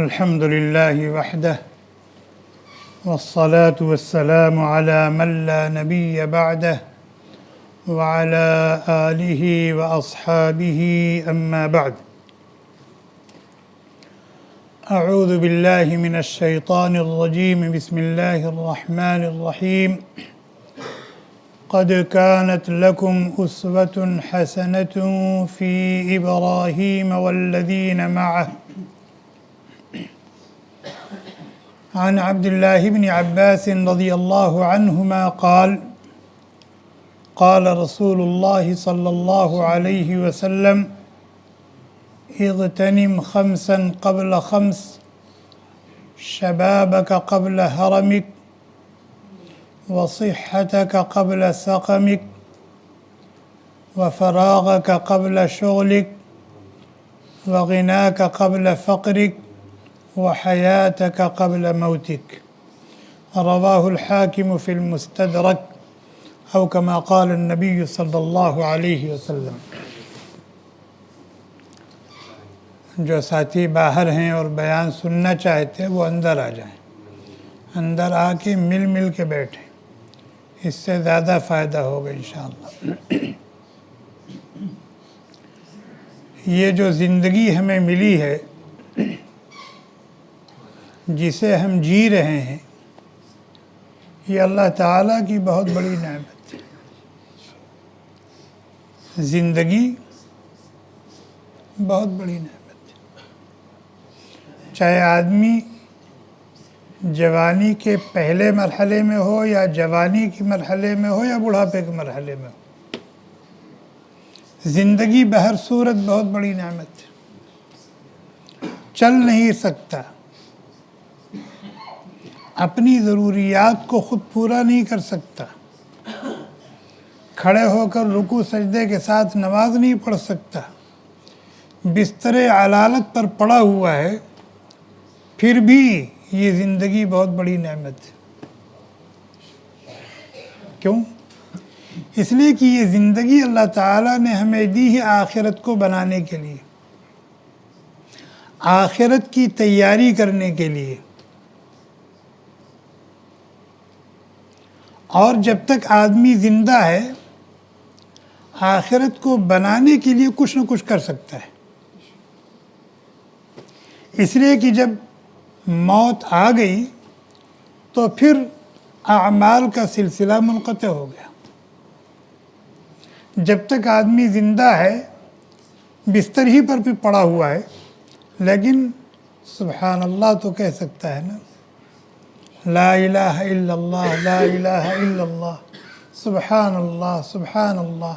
الحمد لله وحده والصلاة والسلام على من لا نبي بعده وعلى آله وأصحابه أما بعد. أعوذ بالله من الشيطان الرجيم. بسم الله الرحمن الرحيم. قد كانت لكم أسوة حسنة في إبراهيم والذين معه عن عبد الله بن عباس رضي الله عنهما قال قال رسول الله صلى الله عليه وسلم اغتنم خمسا قبل خمس شبابك قبل هرمك وصحتك قبل سقمك وفراغك قبل شغلك وغناك قبل فقرك وحياتك قبل موتك. رواه الحاكم في المستدرك أو كما قال النبي صلی اللہ علیہ وسلم. جو ساتھی باہر ہیں اور بیان سننا چاہتے ہیں وہ اندر آ جائیں، اندر آ کے مل کے بیٹھیں، اس سے زیادہ فائدہ ہوگا انشاءاللہ. یہ جو زندگی ہمیں ملی ہے، جسے ہم جی رہے ہیں، یہ اللہ تعالیٰ کی بہت بڑی نعمت ہے. زندگی بہت بڑی نعمت ہے. چاہے آدمی جوانی کے پہلے مرحلے میں ہو یا جوانی کے مرحلے میں ہو یا بڑھاپے کے مرحلے میں ہو، زندگی بہر صورت بہت بڑی نعمت ہے. چل نہیں سکتا، اپنی ضروریات کو خود پورا نہیں کر سکتا، کھڑے ہو کر رکوع سجدے کے ساتھ نماز نہیں پڑھ سکتا، بستر علالت پر پڑا ہوا ہے، پھر بھی یہ زندگی بہت بڑی نعمت ہے. کیوں؟ اس لیے کہ یہ زندگی اللہ تعالیٰ نے ہمیں دی ہے آخرت کو بنانے کے لیے، آخرت کی تیاری کرنے کے لیے. اور جب تک آدمی زندہ ہے آخرت کو بنانے کے لیے کچھ نہ کچھ کر سکتا ہے. اس لیے کہ جب موت آ گئی تو پھر اعمال کا سلسلہ منقطع ہو گیا. جب تک آدمی زندہ ہے بستر ہی پر بھی پڑا ہوا ہے، لیکن سبحان اللہ تو کہہ سکتا ہے نا، لا الہ الا اللہ، لا الہ الا اللہ، سبحان اللہ سبحان اللہ،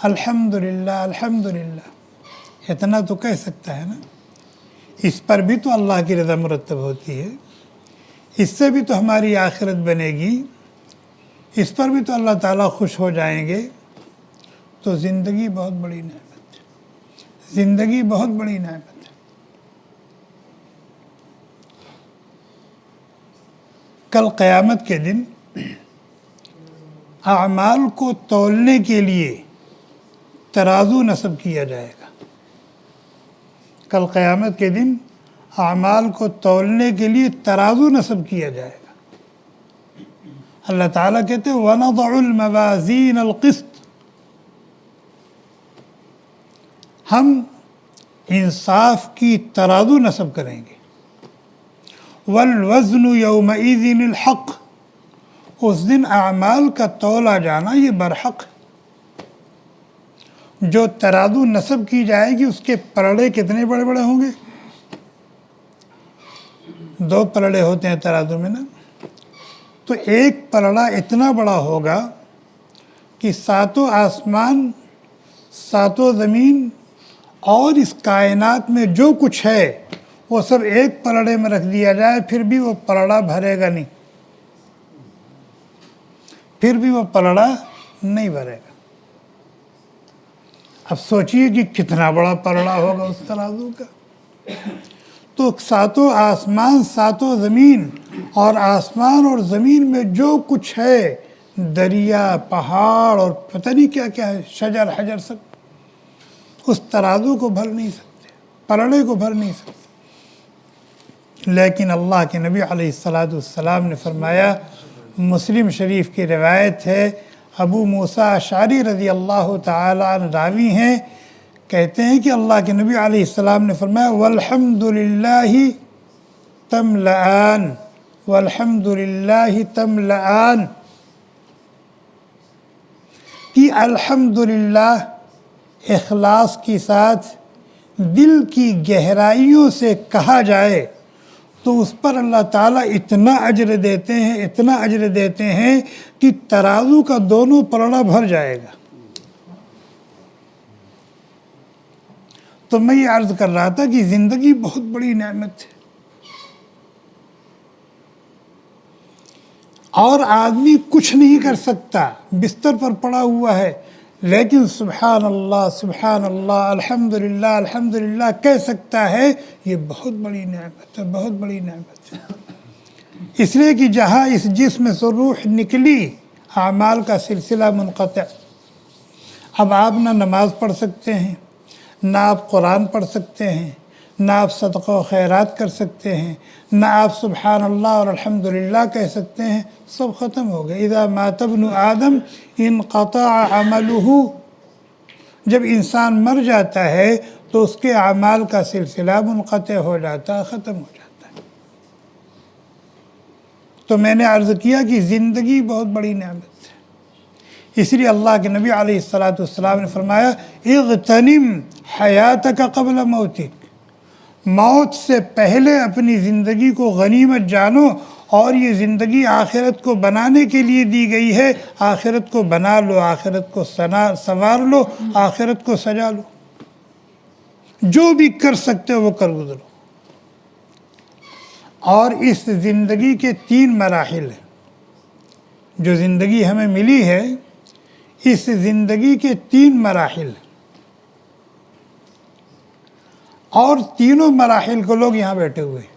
الحمدللہ الحمدللہ، اتنا تو کہہ سکتا ہے نا. اس پر بھی تو اللہ کی رضا مرتب ہوتی ہے، اس سے بھی تو ہماری آخرت بنے گی، اس پر بھی تو اللہ تعالیٰ خوش ہو جائیں گے. تو زندگی بہت بڑی نعمت ہے، زندگی بہت بڑی نعمت ہے. کل قیامت کے دن اعمال کو تولنے کے لیے ترازو نصب کیا جائے گا. کل قیامت کے دن اعمال کو تولنے کے لیے ترازو نصب کیا جائے گا. اللہ تعالیٰ کہتے ہیں وَنَضَعُ الْمَوَازِينَ الْقِسْطَ، ہم انصاف کی ترازو نصب کریں گے. وَالْوَزْنُ يَوْمَئِذٍ الْحَقِّ، اس دن اعمال کا تولا جانا یہ برحق ہے. جو ترازو نصب کی جائے گی اس کے پلڑے کتنے بڑے بڑے ہوں گے؟ 2 پلڑے ہوتے ہیں ترازو میں نا، تو ایک پلڑا اتنا بڑا ہوگا کہ 7 آسمان 7 زمین اور اس کائنات میں جو کچھ ہے وہ سب ایک پلڑے میں رکھ دیا جائے، پھر بھی وہ پلڑا بھرے گا نہیں، پھر بھی وہ پلڑا نہیں بھرے گا. اب سوچئے کہ کتنا بڑا پلڑا ہوگا اس ترازو کا. تو 7 آسمان 7 زمین اور آسمان اور زمین میں جو کچھ ہے، دریا پہاڑ اور پتہ نہیں کیا کیا ہے، شجر حجر، سب اس ترازو کو بھر نہیں سکتے، پلڑے کو بھر نہیں سکتے. لیکن اللہ کے نبی علیہ السلام نے فرمایا، مسلم شریف کی روایت ہے، ابو موسیٰ اشعری رضی اللہ تعالیٰ عنہ راوی ہیں، کہتے ہیں کہ اللہ کے نبی علیہ السلام نے فرمایا والحمد للہ تملآن، والحمد للہ تملآن، کہ الحمدللہ اخلاص کے ساتھ دل کی گہرائیوں سے کہا جائے تو اس پر اللہ تعالیٰ اتنا اجر دیتے ہیں، اتنا اجر دیتے ہیں کہ ترازو کا دونوں پلڑا بھر جائے گا۔ تو میں یہ عرض کر رہا تھا کہ زندگی بہت بڑی نعمت ہے، اور آدمی کچھ نہیں کر سکتا، بستر پر پڑا ہوا ہے، لیکن سبحان اللہ الحمدللہ الحمدللہ کہہ سکتا ہے، یہ بہت بڑی نعمت ہے، بہت بڑی نعمت ہے۔ اس لیے کہ جہاں اس جسم سے روح نکلی اعمال کا سلسلہ منقطع۔ اب آپ نہ نماز پڑھ سکتے ہیں، نہ آپ قرآن پڑھ سکتے ہیں، نہ آپ صدقہ و خیرات کر سکتے ہیں، نہ آپ سبحان اللہ اور الحمدللہ کہہ سکتے ہیں، سب ختم ہو گئے۔ اذا مات ابن آدم انقطع عملہ، جب انسان مر جاتا ہے تو اس کے اعمال کا سلسلہ منقطع ہو جاتا ہے، ختم ہو جاتا ہے۔ تو میں نے عرض کیا کہ زندگی بہت بڑی نعمت ہے، اس لیے اللہ کے نبی علیہ السلام نے فرمایا اغتنم حیاتک قبل موتک، موت سے پہلے اپنی زندگی کو غنیمت جانو، اور یہ زندگی آخرت کو بنانے کے لیے دی گئی ہے، آخرت کو بنا لو، آخرت کو سنوار لو، آخرت کو سجا لو، جو بھی کر سکتے ہو وہ کر گزرو۔ اور اس زندگی کے 3 مراحل ہیں، جو زندگی ہمیں ملی ہے، اس زندگی کے 3 مراحل ہیں، اور تینوں مراحل کے لوگ یہاں بیٹھے ہوئے ہیں،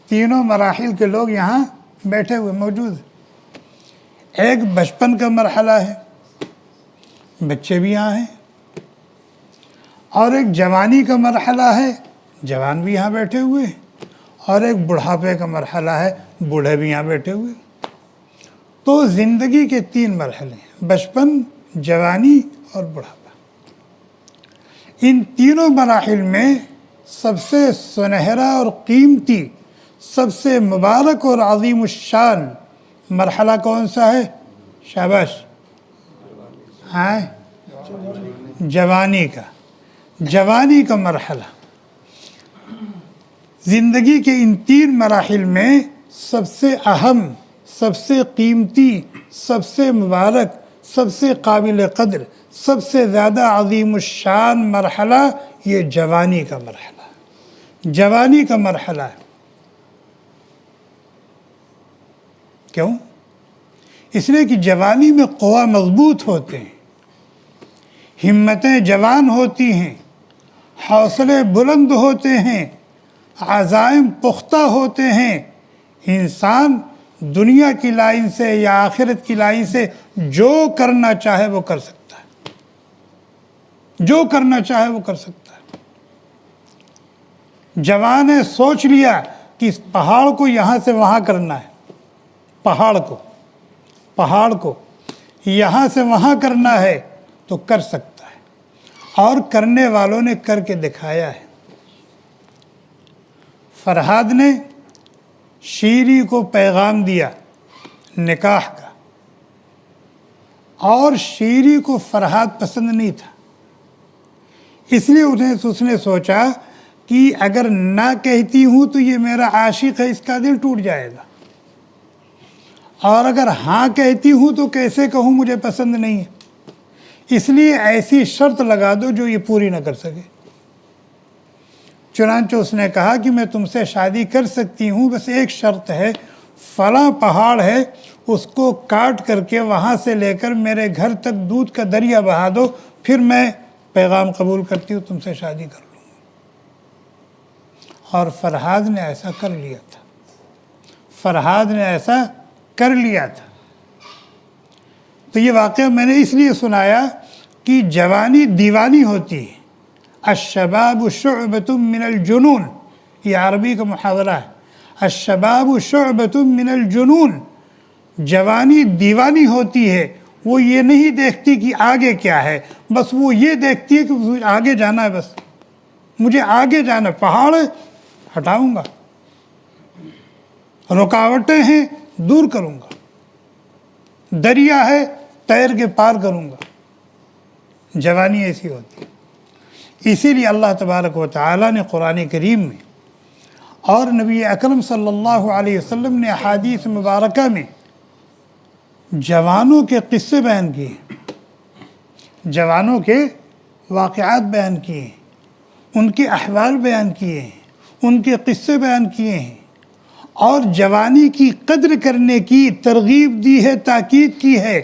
تینوں مراحل کے لوگ یہاں بیٹھے ہوئے موجود ہیں۔ ایک بچپن کا مرحلہ ہے، بچے بھی یہاں ہیں، اور ایک جوانی کا مرحلہ ہے، جوان بھی یہاں بیٹھے ہوئے ہیں، اور ایک بڑھاپے کا مرحلہ ہے، بوڑھے بھی یہاں بیٹھے ہوئے ہیں۔ تو زندگی کے 3 مرحلے ہیں، بچپن، جوانی اور بڑھاپا۔ ان تینوں مراحل میں سب سے سنہرا اور قیمتی، سب سے مبارک اور عظیم الشان مرحلہ کون سا ہے؟ شاباش، ہاں، جوانی کا، جوانی کا مرحلہ۔ زندگی کے ان 3 مراحل میں سب سے اہم، سب سے قیمتی، سب سے مبارک، سب سے قابل قدر، سب سے زیادہ عظیم الشان مرحلہ یہ جوانی کا مرحلہ ہے، جوانی کا مرحلہ ہے۔ کیوں؟ اس لیے کہ جوانی میں قوا مضبوط ہوتے ہیں، ہمتیں جوان ہوتی ہیں، حوصلے بلند ہوتے ہیں، عزائم پختہ ہوتے ہیں، انسان دنیا کی لائن سے یا آخرت کی لائن سے جو کرنا چاہے وہ کر سکتا ہے، جو کرنا چاہے وہ کر سکتا ہے۔ جوان نے سوچ لیا کہ اس پہاڑ کو یہاں سے وہاں کرنا ہے، پہاڑ کو یہاں سے وہاں کرنا ہے تو کر سکتا ہے، اور کرنے والوں نے کر کے دکھایا ہے۔ فرہاد نے شیری کو پیغام دیا نکاح کا، اور شیری کو فرہاد پسند نہیں تھا، اس لیے اس نے سوچا کہ اگر نہ کہتی ہوں تو یہ میرا عاشق ہے، اس کا دل ٹوٹ جائے گا، اور اگر ہاں کہتی ہوں تو کیسے کہوں، مجھے پسند نہیں ہے، اس لیے ایسی شرط لگا دو جو یہ پوری نہ کر سکے۔ چنانچہ اس نے کہا کہ میں تم سے شادی کر سکتی ہوں، بس ایک شرط ہے، فلاں پہاڑ ہے اس کو کاٹ کر کے وہاں سے لے کر میرے گھر تک دودھ کا دریا بہا دو، پھر میں پیغام قبول کرتی ہوں، تم سے شادی کر لوں گا۔ اور فرہاد نے ایسا کر لیا تھا، فرہاد نے ایسا کر لیا تھا۔ تو یہ واقعہ میں نے اس لیے سنایا کہ جوانی دیوانی ہوتی ہے، الشباب شعبۃ من الجنون، یہ عربی کا محاورہ ہے. الشباب شعبۃ من الجنون. جوانی دیوانی ہوتی ہے، وہ یہ نہیں دیکھتی کہ آگے کیا ہے، بس وہ یہ دیکھتی ہے کہ مجھے آگے جانا ہے، بس مجھے آگے جانا ہے. پہاڑ ہٹاؤں گا، رکاوٹیں ہیں دور کروں گا، دریا ہے تیر کے پار کروں گا. جوانی ایسی ہوتی ہے. اسی لیے اللہ تبارک و تعالیٰ نے قرآن کریم میں اور نبی اکرم صلی اللہ علیہ وسلم نے احادیث مبارکہ میں جوانوں کے قصے بیان کیے ہیں، جوانوں کے واقعات بیان کیے ہیں، ان کے احوال بیان کیے ہیں، ان کے قصے بیان کیے ہیں، اور جوانی کی قدر کرنے کی ترغیب دی ہے، تاکید کی ہے،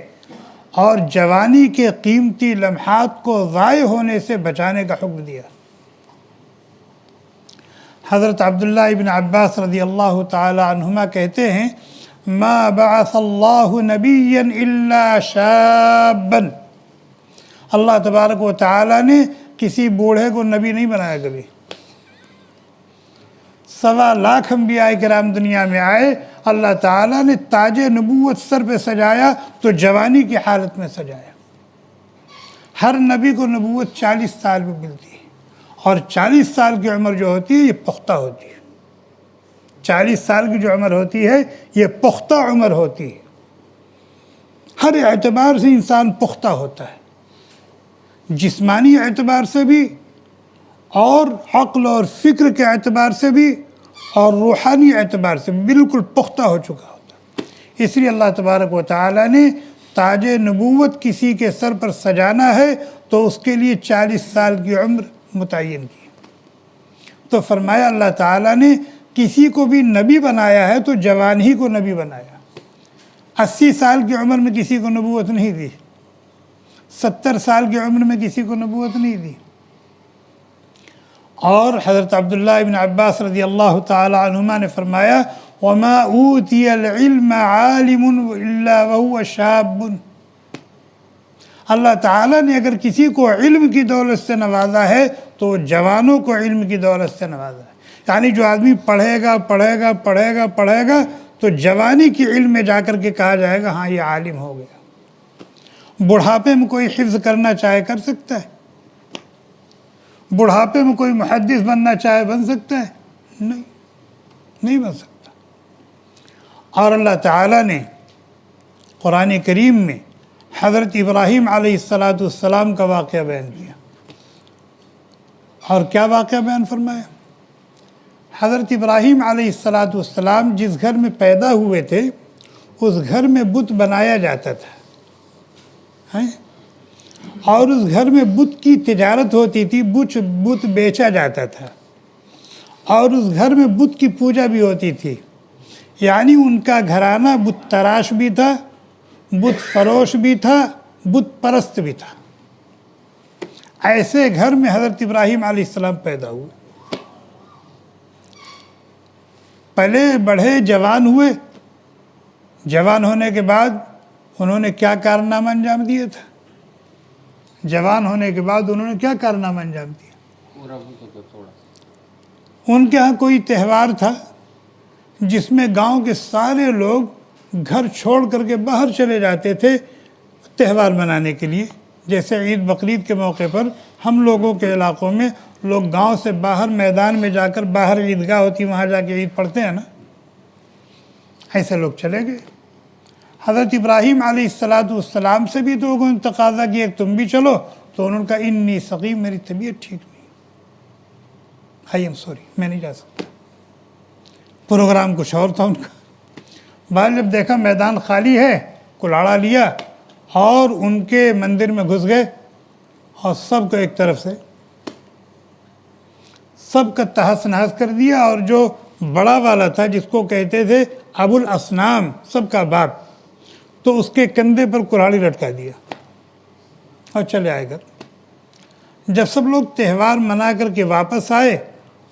اور جوانی کے قیمتی لمحات کو ضائع ہونے سے بچانے کا حکم دیا. حضرت عبداللہ ابن عباس رضی اللہ تعالی عنہما کہتے ہیں ما بعث اللہ نبیا الا شابا. اللہ تبارک و تعالی نے کسی بوڑھے کو نبی نہیں بنایا کبھی. 1.25 لاکھ انبیاء کرام دنیا میں آئے، اللہ تعالیٰ نے تاج نبوت سر پہ سجایا تو جوانی کی حالت میں سجایا. ہر نبی کو نبوت 40 سال میں ملتی ہے، اور 40 سال کی عمر جو ہوتی ہے یہ پختہ ہوتی ہے. 40 سال کی جو عمر ہوتی ہے یہ پختہ عمر ہوتی ہے. ہر اعتبار سے انسان پختہ ہوتا ہے، جسمانی اعتبار سے بھی، اور عقل اور فکر کے اعتبار سے بھی، اور روحانی اعتبار سے بالکل پختہ ہو چکا ہوتا ہے. اس لیے اللہ تبارک و تعالیٰ نے تاج نبوت کسی کے سر پر سجانا ہے تو اس کے لیے 40 سال کی عمر متعین کی. تو فرمایا اللہ تعالیٰ نے کسی کو بھی نبی بنایا ہے تو جوان ہی کو نبی بنایا. 80 سال کی عمر میں کسی کو نبوت نہیں دی، 70 سال کی عمر میں کسی کو نبوت نہیں دی. اور حضرت عبداللہ ابن عباس رضی اللہ تعالی عنہما نے فرمایا وَمَا أُوتِيَ الْعِلْمَ عَالِمٌ إِلَّا وَهُوَ شَابٌ. اللہ تعالیٰ نے اگر کسی کو علم کی دولت سے نوازا ہے تو جوانوں کو علم کی دولت سے نوازا ہے. یعنی جو آدمی پڑھے گا تو جوانی کی علم میں جا کر کے کہا جائے گا ہاں یہ عالم ہو گیا. بڑھاپے میں کوئی حفظ کرنا چاہے کر سکتا ہے، بڑھاپے میں کوئی محدث بننا چاہے بن سکتا ہے؟ نہیں بن سکتا. اور اللہ تعالیٰ نے قرآن کریم میں حضرت ابراہیم علیہ السلام کا واقعہ بیان کیا. اور کیا واقعہ بیان فرمایا؟ حضرت ابراہیم علیہ السلام جس گھر میں پیدا ہوئے تھے اس گھر میں بت بنایا جاتا تھا، اور اس گھر میں بت کی تجارت ہوتی تھی، بت بیچا جاتا تھا، اور اس گھر میں بت کی پوجا بھی ہوتی تھی. یعنی ان کا گھرانہ بت تراش بھی تھا، بت فروش بھی تھا، بت پرست بھی تھا. ایسے گھر میں حضرت ابراہیم علیہ السلام پیدا ہوئے. پلے بڑھے، جوان ہوئے. جوان ہونے کے بعد انہوں نے کیا کارنامہ انجام دیا تھا؟ جوان ہونے کے بعد انہوں نے کیا کارنامہ انجام دیا؟ ان کے ہاں کوئی تہوار تھا جس میں گاؤں کے سارے لوگ گھر چھوڑ کر کے باہر چلے جاتے تھے تہوار منانے کے لیے. جیسے عید بقرعید کے موقع پر ہم لوگوں کے علاقوں میں لوگ گاؤں سے باہر میدان میں جا کر، باہر عیدگاہ ہوتی وہاں جا کے عید پڑھتے ہیں نا، ایسے لوگ چلے گئے. حضرت ابراہیم علیہ السلام سے بھی لوگوں نے تقاضا کیا کہ تم بھی چلو، تو انہوں نے کہا انی سقیم، میری طبیعت ٹھیک نہیں، آئی ایم سوری، میں نہیں جا سکتا. پروگرام کچھ اور تھا ان کا. بعد جب دیکھا میدان خالی ہے، کلاڑا لیا اور ان کے مندر میں گھس گئے، اور سب کو ایک طرف سے سب کا تہس نہس کر دیا. اور جو بڑا والا تھا جس کو کہتے تھے ابو الاسنام، سب کا باپ، تو اس کے کندھے پر کلاڑی لٹکا دیا اور چلے آئے گھر. جب سب لوگ تہوار منا کر کے واپس آئے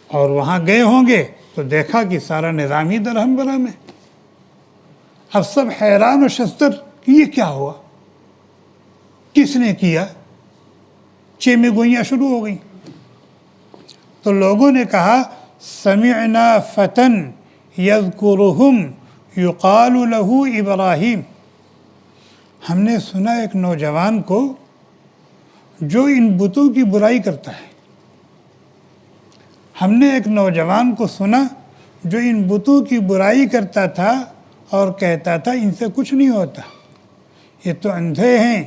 اور وہاں گئے ہوں گے تو دیکھا کہ سارا نظام ہی درہم برہم ہے. اب سب حیران و شستر کہ یہ کیا ہوا، کس نے کیا؟ چیمے گوئیاں شروع ہو گئیں. تو لوگوں نے کہا سمعنا فتن یذکرہم یقال لہ ابراہیم، ہم نے سنا ایک نوجوان کو جو ان بتوں کی برائی کرتا ہے، ہم نے ایک نوجوان کو سنا جو ان بتوں کی برائی کرتا تھا اور کہتا تھا ان سے کچھ نہیں ہوتا، یہ تو اندھے ہیں،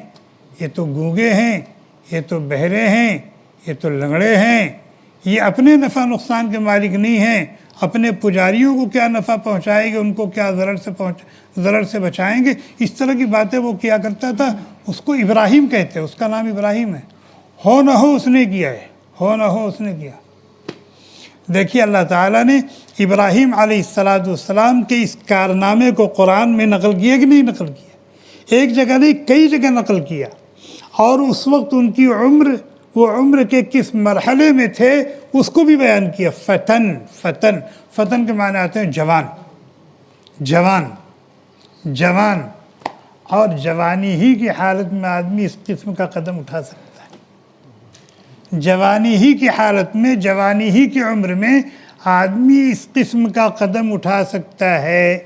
یہ تو گونگے ہیں، یہ تو بہرے ہیں، یہ تو لنگڑے ہیں، یہ اپنے نفع نقصان کے مالک نہیں ہیں، اپنے پجاریوں کو کیا نفع پہنچائیں گے، ان کو کیا ضرر سے بچائیں گے، اس طرح کی باتیں وہ کیا کرتا تھا۔ اس کو ابراہیم کہتے ہیں، اس کا نام ابراہیم ہے، ہو نہ ہو اس نے کیا ہے، ہو نہ ہو اس نے کیا۔ دیکھیے اللہ تعالیٰ نے ابراہیم علیہ السلام کے اس کارنامے کو قرآن میں نقل کیا کہ نہیں نقل کیا؟ ایک جگہ نہیں کئی جگہ نقل کیا، اور اس وقت ان کی وہ عمر کے کس مرحلے میں تھے اس کو بھی بیان کیا۔ فتن کے معنی آتے ہیں جوان، اور جوانی ہی کی حالت میں آدمی اس قسم کا قدم اٹھا سکتا ہے، جوانی ہی کی حالت میں، جوانی ہی کی عمر میں آدمی اس قسم کا قدم اٹھا سکتا ہے۔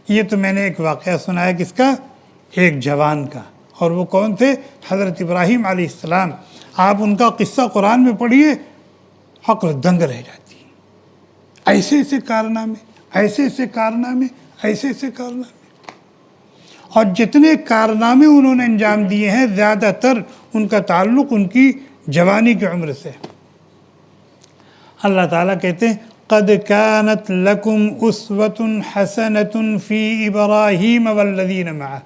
یہ تو میں نے ایک واقعہ سنا ہے کس کا؟ ایک جوان کا، اور وہ کون تھے؟ حضرت ابراہیم علیہ السلام۔ آپ ان کا قصہ قرآن میں پڑھیے، عقل دنگ رہ جاتی ہے، ایسے ایسے کارنامے، اور جتنے کارنامے انہوں نے انجام دیے ہیں زیادہ تر ان کا تعلق ان کی جوانی کی عمر سے۔ اللہ تعالیٰ کہتے ہیں قَدْ كَانَتْ لَكُمْ أُسْوَةٌ حَسَنَةٌ فِي إِبْرَاهِيمَ وَالَّذِينَ مَعَهُ،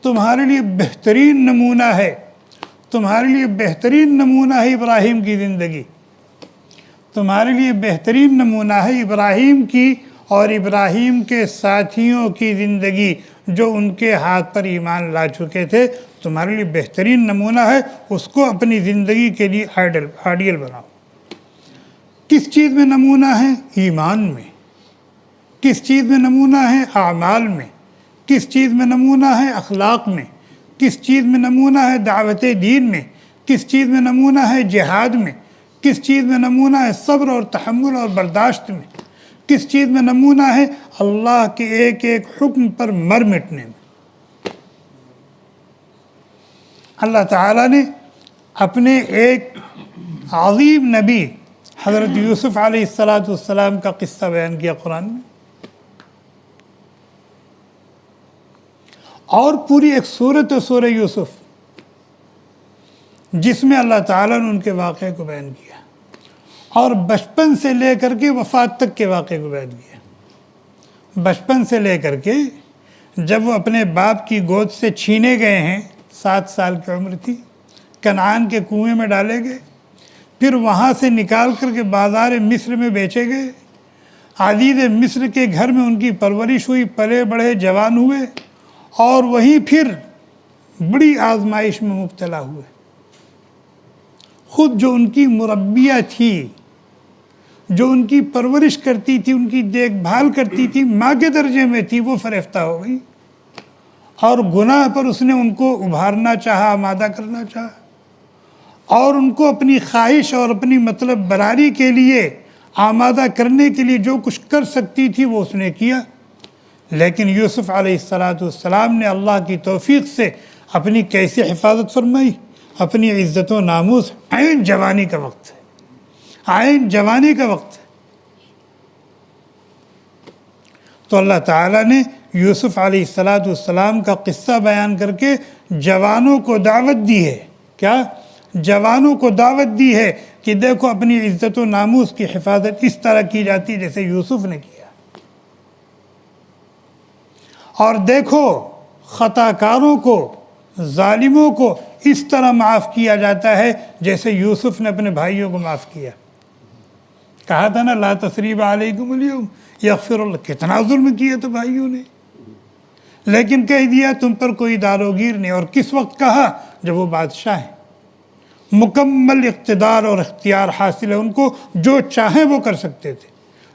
تمہارے لیے بہترین نمونہ ہے ابراہیم کی زندگی، تمہارے لیے بہترین نمونہ ہے ابراہیم کی اور ابراہیم کے ساتھیوں کی زندگی جو ان کے ہاتھ پر ایمان لا چکے تھے، تمہارے لیے بہترین نمونہ ہے، اس کو اپنی زندگی کے لیے آئیڈیل بناؤ۔ کس چیز میں نمونہ ہے؟ ایمان میں۔ کس چیز میں نمونہ ہے؟ اعمال میں۔ کس چیز میں نمونہ ہے؟ اخلاق میں۔ کس چیز میں نمونہ ہے؟ دعوت دین میں۔ کس چیز میں نمونہ ہے؟ جہاد میں۔ کس چیز میں نمونہ ہے؟ صبر اور تحمل اور برداشت میں۔ کس چیز میں نمونہ ہے؟ اللہ کے ایک ایک حکم پر مر مٹنے میں۔ اللہ تعالیٰ نے اپنے ایک عظیم نبی حضرت یوسف علیہ السلام کا قصہ بیان کیا قرآن میں، اور پوری ایک سورت ہے سورہ یوسف جس میں اللہ تعالیٰ نے ان کے واقعے کو بیان کیا، اور بچپن سے لے کر کے وفات تک کے واقعے کو بیان کیا۔ بچپن سے لے کر کے جب وہ اپنے باپ کی گود سے چھینے گئے ہیں، 7 سال کی عمر تھی، کنعان کے کنویں میں ڈالے گئے، پھر وہاں سے نکال کر کے بازار مصر میں بیچے گئے، عزیز مصر کے گھر میں ان کی پرورش ہوئی، پلے بڑھے، جوان ہوئے، اور وہیں پھر بڑی آزمائش میں مبتلا ہوئے۔ خود جو ان کی مربیہ تھی، جو ان کی پرورش کرتی تھی، ان کی دیکھ بھال کرتی تھی، ماں کے درجے میں تھی، وہ فریفتہ ہو گئی، اور گناہ پر اس نے ان کو ابھارنا چاہا، آمادہ کرنا چاہا، اور ان کو اپنی خواہش اور اپنی مطلب براری کے لیے آمادہ کرنے کے لیے جو کچھ کر سکتی تھی وہ اس نے کیا۔ لیکن یوسف علیہ السلام نے اللہ کی توفیق سے اپنی کیسی حفاظت فرمائی؟ اپنی عزت و ناموس، عین جوانی کا وقت ہے، عین جوانی کا وقت ہے، تو اللہ تعالیٰ نے یوسف علیہ السلام کا قصہ بیان کر کے جوانوں کو دعوت دی ہے۔ کیا؟ جوانوں کو دعوت دی ہے کہ دیکھو اپنی عزت و ناموس کی حفاظت اس طرح کی جاتی جیسے یوسف نے کیا، اور دیکھو خطا کاروں کو، ظالموں کو اس طرح معاف کیا جاتا ہے جیسے یوسف نے اپنے بھائیوں کو معاف کیا۔ کہا تھا نا لا تثریب علیکم اليوم یغفر اللہ، کتنا ظلم کیا تو بھائیوں نے، لیکن کہہ دیا تم پر کوئی داروگیر نہیں۔ اور کس وقت کہا؟ جب وہ بادشاہ ہیں، مکمل اقتدار اور اختیار حاصل ہے، ان کو جو چاہیں وہ کر سکتے تھے،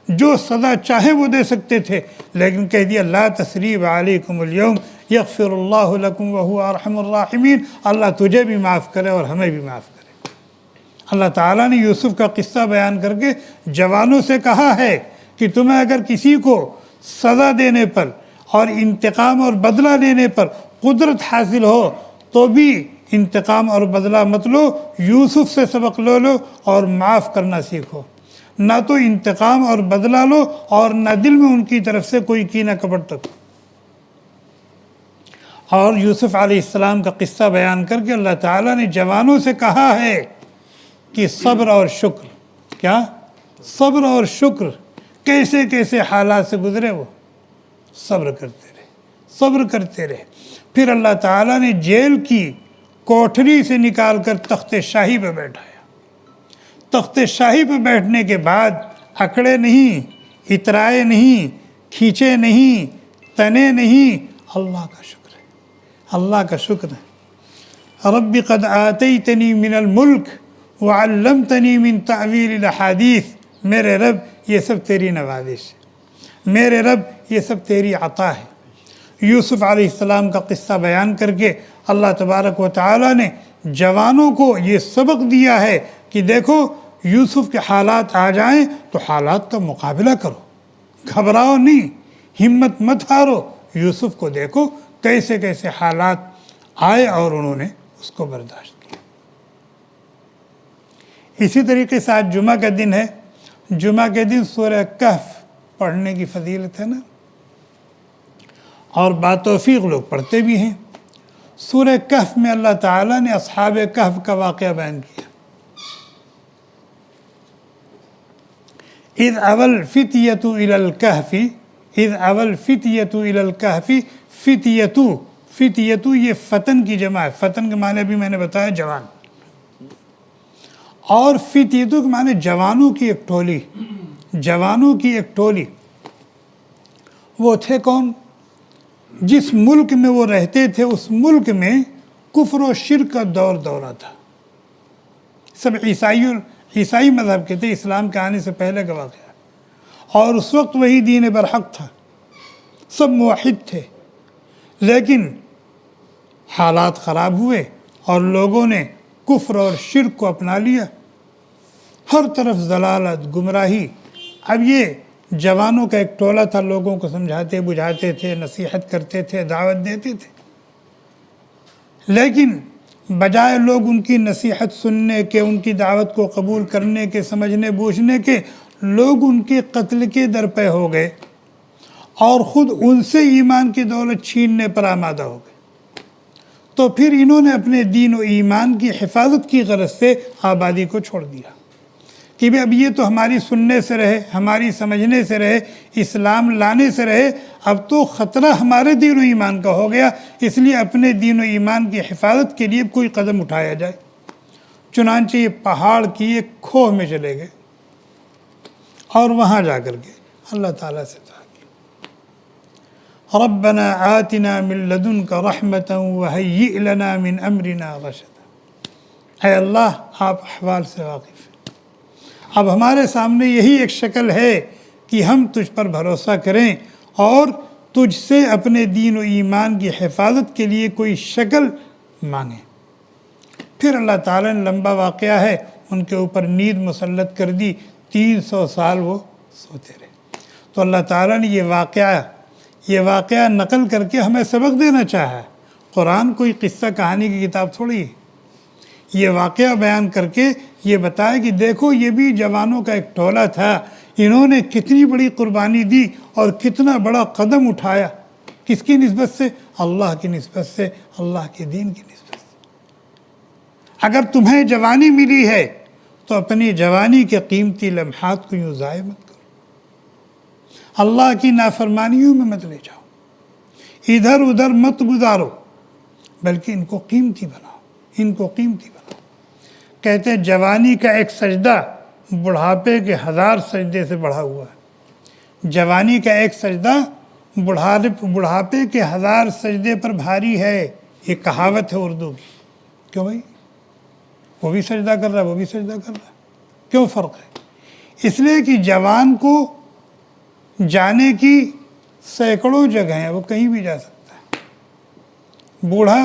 جو سزا چاہیں وہ دے سکتے تھے، لیکن کہہ دیا لا تثریب علیکم اليوم یغفر اللہ لکم وہو ارحم الراحمین، اللہ تجھے بھی معاف کرے اور ہمیں بھی معاف کرے۔ اللہ تعالیٰ نے یوسف کا قصہ بیان کر کے جوانوں سے کہا ہے کہ تمہیں اگر کسی کو سزا دینے پر اور انتقام اور بدلہ لینے پر قدرت حاصل ہو تو بھی انتقام اور بدلہ مت لو، یوسف سے سبق لو اور معاف کرنا سیکھو۔ نہ تو انتقام اور بدلہ لو اور نہ دل میں ان کی طرف سے کوئی کینہ کپٹ رکھو۔ اور یوسف علیہ السلام کا قصہ بیان کر کے اللہ تعالیٰ نے جوانوں سے کہا ہے کہ صبر اور شکر، کیا صبر اور شکر، کیسے کیسے حالات سے گزرے وہ صبر کرتے رہے۔ پھر اللہ تعالیٰ نے جیل کی کوٹھری سے نکال کر تخت شاہی پہ بیٹھایا۔ تخت شاہی پہ بیٹھنے کے بعد اکڑے نہیں، اترائے نہیں، کھینچے نہیں، تنے نہیں، اللہ کا شکر ہے، اللہ کا شکر ہے۔ رب قد آتیتنی من الملک وعلمتنی من تعویل الاحادیث، میرے رب یہ سب تیری نوازش ہے، میرے رب یہ سب تیری عطا ہے۔ یوسف علیہ السلام کا قصہ بیان کر کے اللہ تبارک و تعالیٰ نے جوانوں کو یہ سبق دیا ہے کہ دیکھو یوسف کے حالات آ جائیں تو حالات کا مقابلہ کرو، گھبراؤ نہیں، ہمت مت ہارو۔ یوسف کو دیکھو کیسے کیسے حالات آئے اور انہوں نے اس کو برداشت کیا۔ اسی طریقے سے آج جمعہ کا دن ہے، جمعہ کے دن سورہ کہف پڑھنے کی فضیلت ہے نا، اور باتوفیق لوگ پڑھتے بھی ہیں۔ سورہ کہف میں اللہ تعالیٰ نے اصحاب کہف کا واقعہ بیان کیا۔ اذ اول فتیۃ الی الکہف، اذ اول فتیۃ الی الکہف، فتیۃ یہ فتن کی جمع ہے، فتن کے معنی بھی میں نے بتایا جوان، اور فتیۃ کے معنی جوانوں کی ایک ٹولی، جوانوں کی ایک ٹولی۔ وہ تھے کون؟ جس ملک میں وہ رہتے تھے اس ملک میں کفر و شرک کا دورہ تھا۔ سب عیسائی مذہب کے تھے، اسلام کے آنے سے پہلے کا واقعہ، اور اس وقت وہی دین برحق تھا، سب موحد تھے، لیکن حالات خراب ہوئے اور لوگوں نے کفر اور شرک کو اپنا لیا، ہر طرف ضلالت، گمراہی۔ اب یہ جوانوں کا ایک ٹولہ تھا، لوگوں کو سمجھاتے بجھاتے تھے، نصیحت کرتے تھے، دعوت دیتے تھے، لیکن بجائے لوگ ان کی نصیحت سننے کے، ان کی دعوت کو قبول کرنے کے، سمجھنے بوجھنے کے، لوگ ان کے قتل کے درپے ہو گئے اور خود ان سے ایمان کی دولت چھیننے پر آمادہ ہو گئے۔ تو پھر انہوں نے اپنے دین و ایمان کی حفاظت کی غرض سے آبادی کو چھوڑ دیا کہ اب یہ تو ہماری سننے سے رہے، ہماری سمجھنے سے رہے، اسلام لانے سے رہے، اب تو خطرہ ہمارے دین و ایمان کا ہو گیا، اس لیے اپنے دین و ایمان کی حفاظت کے لیے کوئی قدم اٹھایا جائے۔ چنانچہ یہ پہاڑ کی ایک کھوہ میں چلے گئے اور وہاں جا کر کے اللہ تعالیٰ سے دعا کی، ربنا آتنا من لدنک رحمتا وہیئ لنا من امرنا رشدا۔ اے اللہ، آپ احوال سے واقف ہیں، اب ہمارے سامنے یہی ایک شکل ہے کہ ہم تجھ پر بھروسہ کریں اور تجھ سے اپنے دین و ایمان کی حفاظت کے لیے کوئی شکل مانگیں۔ پھر اللہ تعالیٰ نے لمبا واقعہ ہے، ان کے اوپر نیند مسلط کر دی، 300 سال وہ سوتے رہے۔ تو اللہ تعالیٰ نے یہ واقعہ نقل کر کے ہمیں سبق دینا چاہا ہے۔ قرآن کوئی قصہ کہانی کی کتاب تھوڑی ہے، یہ واقعہ بیان کر کے یہ بتایا کہ دیکھو یہ بھی جوانوں کا ایک ٹولہ تھا، انہوں نے کتنی بڑی قربانی دی اور کتنا بڑا قدم اٹھایا، کس کی نسبت سے؟ اللہ کی نسبت سے، اللہ کے دین کی نسبت سے۔ اگر تمہیں جوانی ملی ہے تو اپنی جوانی کے قیمتی لمحات کو یوں ضائع مت کرو، اللہ کی نافرمانیوں میں مت لے جاؤ، ادھر ادھر مت گزارو، بلکہ ان کو قیمتی بناؤ، ان کو قیمتی بناؤ۔ کہتے ہیں جوانی کا ایک سجدہ بڑھاپے کے 1000 سجدے سے بڑھا ہوا ہے، جوانی کا ایک سجدہ بڑھاپے کے 1000 سجدے پر بھاری ہے، یہ کہاوت ہے اردو کی۔ کیوں بھائی؟ وہ بھی سجدہ کر رہا ہے، وہ بھی سجدہ کر رہا ہے، کیوں فرق ہے؟ اس لیے کہ جوان کو جانے کی سینکڑوں جگہ ہیں، وہ کہیں بھی جا سکتا ہے۔ بوڑھا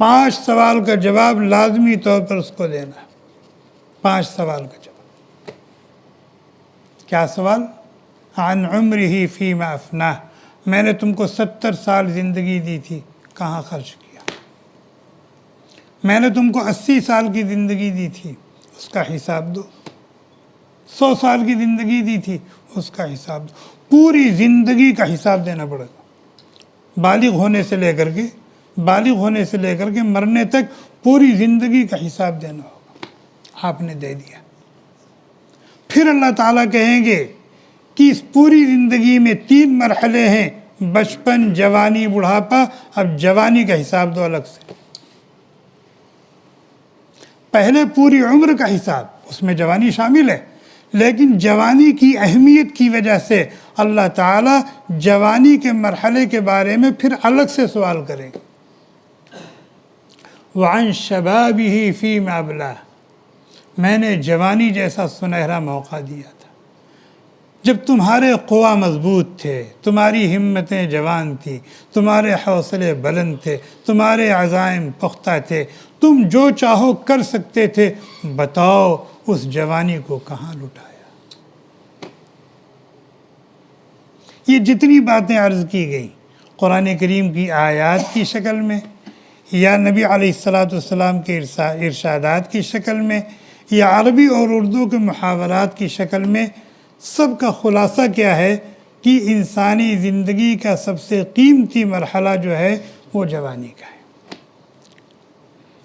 5 سوال کا جواب لازمی طور پر اس کو دینا ہے. 5 سوال کا جواب. کیا سوال؟ عن عمرہ فیما افناہ، میں نے تم کو 70 سال زندگی دی تھی، کہاں خرچ کیا؟ میں نے تم کو 80 سال کی زندگی دی تھی، اس کا حساب دو. 100 سال کی زندگی دی تھی، اس کا حساب دو. پوری زندگی کا حساب دینا پڑے گا، بالغ ہونے سے لے کر کے مرنے تک پوری زندگی کا حساب دینا ہوگا. آپ نے دے دیا. پھر اللہ تعالیٰ کہیں گے کہ اس پوری زندگی میں 3 مرحلے ہیں، بچپن، جوانی، بڑھاپا. اب جوانی کا حساب دو الگ سے. پہلے پوری عمر کا حساب، اس میں جوانی شامل ہے، لیکن جوانی کی اہمیت کی وجہ سے اللہ تعالیٰ جوانی کے مرحلے کے بارے میں پھر الگ سے سوال کریں گے. وَعَنْ شَبَابِهِ فِيمَا أَبْلَاهُ، میں نے جوانی جیسا سنہرا موقع دیا تھا جب تمہارے قوا مضبوط تھے، تمہاری ہمتیں جوان تھی، تمہارے حوصلے بلند تھے، تمہارے عزائم پختہ تھے، تم جو چاہو کر سکتے تھے. بتاؤ اس جوانی کو کہاں لٹایا؟ یہ جتنی باتیں عرض کی گئیں قرآن کریم کی آیات کی شکل میں یا نبی علیہ السلام کے ارشادات کی شکل میں یا عربی اور اردو کے محاورات کی شکل میں، سب کا خلاصہ کیا ہے کہ انسانی زندگی کا سب سے قیمتی مرحلہ جو ہے وہ جوانی کا ہے.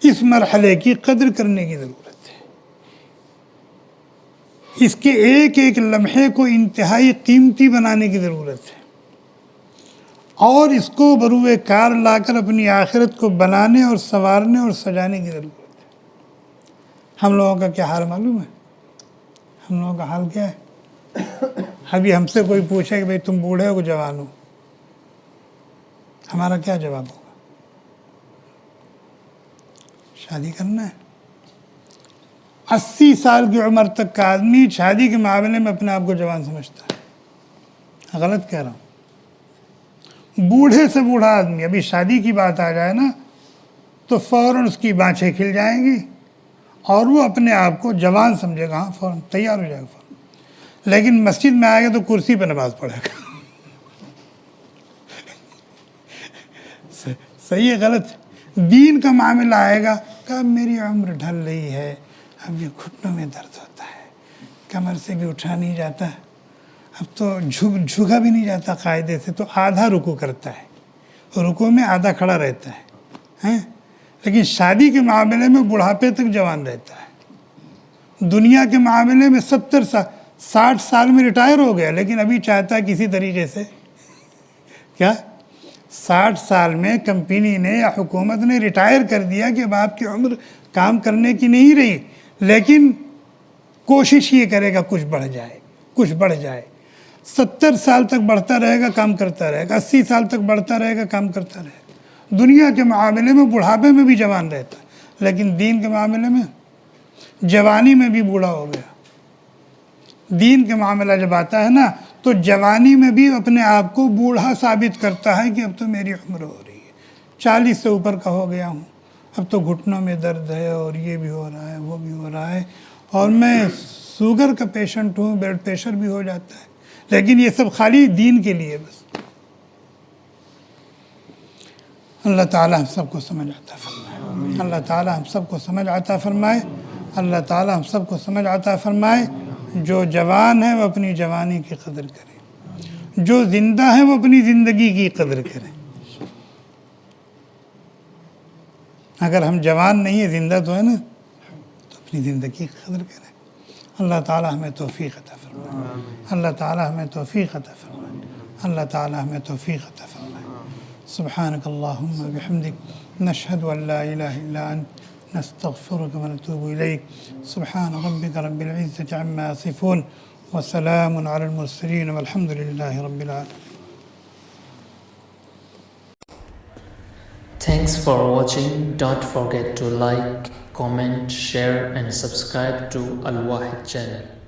اس مرحلے کی قدر کرنے کی ضرورت ہے. اس کے ایک ایک لمحے کو انتہائی قیمتی بنانے کی ضرورت ہے، اور اس کو بروئے کار لا کر اپنی آخرت کو بنانے اور سنوارنے اور سجانے کی ضرورت ہے. ہم لوگوں کا کیا حال معلوم ہے؟ ہم لوگوں کا حال کیا ہے؟ ابھی ہم سے کوئی پوچھے کہ بھئی تم بوڑھے ہو کہ جوان ہو، ہمارا کیا جواب ہوگا؟ شادی کرنا ہے. 80 سال کی عمر تک کا آدمی شادی کے معاملے میں اپنے آپ کو جوان سمجھتا ہے. غلط کہہ رہا ہوں. بوڑھے سے بوڑھا آدمی ابھی شادی کی بات آ جائے نا تو فوراً اس کی بانچیں کھل جائیں گی اور وہ اپنے آپ کو جوان سمجھے گا. ہاں فوراً تیار ہو جائے گا فوراً. لیکن مسجد میں آئے گا تو کرسی پہ نماز پڑھے گا. صحیح ہے غلط؟ دین کا معاملہ آئے گا کہ میری عمر ڈھل رہی ہے، اب یہ گھٹنوں میں درد ہوتا ہے، کمر سے بھی اٹھا نہیں جاتا، اب تو جھکا بھی نہیں جاتا قاعدے سے، تو آدھا رکوع کرتا ہے، رکوع میں آدھا کھڑا رہتا ہے. لیکن شادی کے معاملے میں بڑھاپے تک جوان رہتا ہے. دنیا کے معاملے میں 60 سال میں ریٹائر ہو گیا، لیکن ابھی چاہتا ہے کسی طریقے سے کیا 60 سال میں کمپنی نے یا حکومت نے ریٹائر کر دیا کہ اب آپ کی عمر کام کرنے کی نہیں رہی، لیکن کوشش یہ کرے گا کچھ بڑھ جائے. 70 سال تک بڑھتا رہے گا، کام کرتا رہے گا. 80 سال تک بڑھتا رہے گا، کام کرتا رہے گا. دنیا کے معاملے میں بڑھاپے میں بھی جوان رہتا ہے، لیکن دین کے معاملے میں جوانی میں بھی بوڑھا ہو گیا. دین کے معاملہ جب آتا ہے نا تو جوانی میں بھی اپنے آپ کو بوڑھا ثابت کرتا ہے کہ اب تو میری عمر ہو رہی ہے، 40 سے اوپر کا ہو گیا ہوں، اب تو گھٹنوں میں درد ہے اور یہ بھی ہو رہا ہے، وہ بھی ہو رہا ہے، اور میں شوگر کا پیشنٹ ہوں، بلڈ پریشر بھی ہو جاتا ہے. لیکن یہ سب خالی دین کے لیے بس. اللہ تعالیٰ ہم سب کو سمجھ عطا فرمائے. اللہ تعالیٰ ہم سب کو سمجھ عطا فرمائے. اللہ تعالیٰ ہم سب کو سمجھ عطا فرمائے. جو جوان ہے وہ اپنی جوانی کی قدر کریں، جو زندہ ہے وہ اپنی زندگی کی قدر کریں. اگر ہم جوان نہیں ہیں، زندہ تو ہے نا، تو اپنی زندگی کی قدر کریں. اللہ تعالیٰ ہمیں توفیق عطا فرمائے. اللہ تعالیٰ ہمیں توفیق عطا فرمائے. اللہ تعالیٰ ہمیں توفیق عطا فرمائے. سبحانک اللہم و بحمدک، نشہد ان لا الہ الا انت، نستغفرک و نتوب الیک. سبحان ربک رب العزة عما یصفون وسلام علی المرسلین والحمد للہ رب العالمین. Thanks for watching. Don't forget to like, comment, share and subscribe to Al Wahid channel.